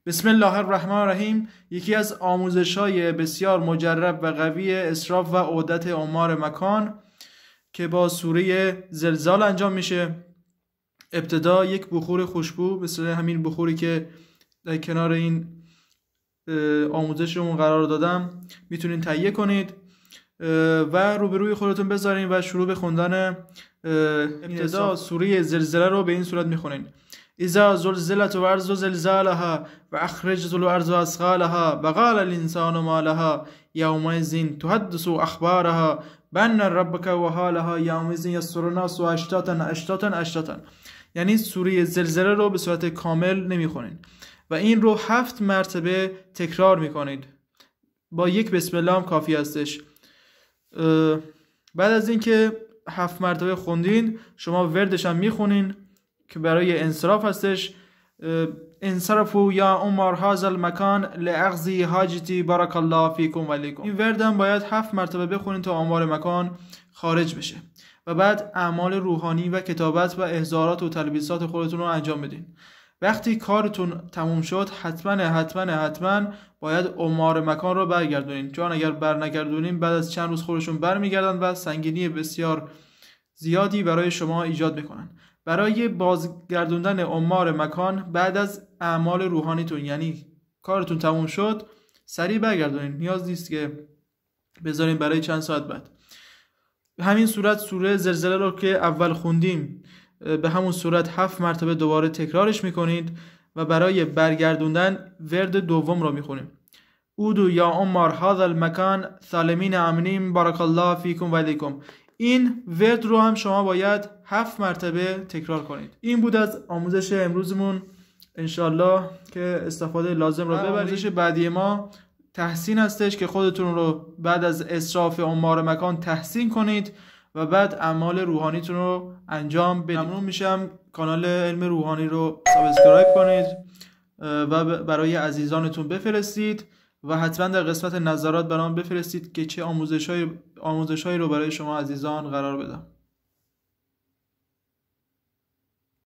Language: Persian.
بسم الله الرحمن الرحیم. یکی از آموزش‌های بسیار مجرب و قوی اسراف و عدت عمار مکان که با سوره زلزال انجام میشه. ابتدا یک بخور خوشبو مثل همین بخوری که در کنار این آموزشمون قرار دادم میتونین تهیه کنید و روبروی خودتون بذارین و شروع به خوندن ابتدا سوره زلزله رو به این صورت میخونین: اذا زلزلت الارض زلزالها و اخرجت الارض اثقالها و قال الانسان ما لها یومئذ تحدث اخبارها بان ربک و حالها یومئذ یصدر الناس اشتاتا. یعنی سوره زلزله رو به صورت کامل نمیخونین و این رو 7 مرتبه تکرار میکنید. با یک بسم الله هم کافی هستش. بعد از اینکه 7 مرتبه خوندین شما وردش هم میخونین که برای انصراف هستش: انصرفوا یا عمر هذا المکان لاقضی حاجتی بارک الله فیکم و علیکم. این ورد هم باید 7 مرتبه بخونین تا عمار مکان خارج بشه و بعد اعمال روحانی و کتابت و احضارات و تلبیسات خودتون رو انجام بدین. وقتی کارتون تموم شد حتما باید عمار مکان رو برگردونین، چون اگر برنگردونین بعد از چند روز خودشون برمیگردن و سنگینی بسیار زیادی برای شما ایجاد میکنن. برای بازگردوندن عمار مکان بعد از اعمال روحانیتون، یعنی کارتون تموم شد، سریع برگردونین، نیاز نیست که بذارین برای چند ساعت بعد. به همین صورت سوره زلزله رو که اول خوندیم به همون صورت 7 مرتبه دوباره تکرارش میکنید و برای برگردوندن ورد دوم رو میخونیم: اودو یا عمر هذا المکان سالمین امنین بارک الله فیکم و علیکم. این ورد رو هم شما باید 7 مرتبه تکرار کنید. این بود از آموزش امروزمون، انشالله که استفاده لازم رو ببرید. آموزش بعدی ما تحسین هستش که خودتون رو بعد از اسراف عمار مکان تحسین کنید و بعد اعمال روحانیتون رو انجام بدید. ممنون میشم کانال علم روحانی رو سابسکرایب کنید و برای عزیزانتون بفرستید و حتما در قسمت نظرات برام بفرستید که چه آموزش‌هایی رو برای شما عزیزان قرار بدم.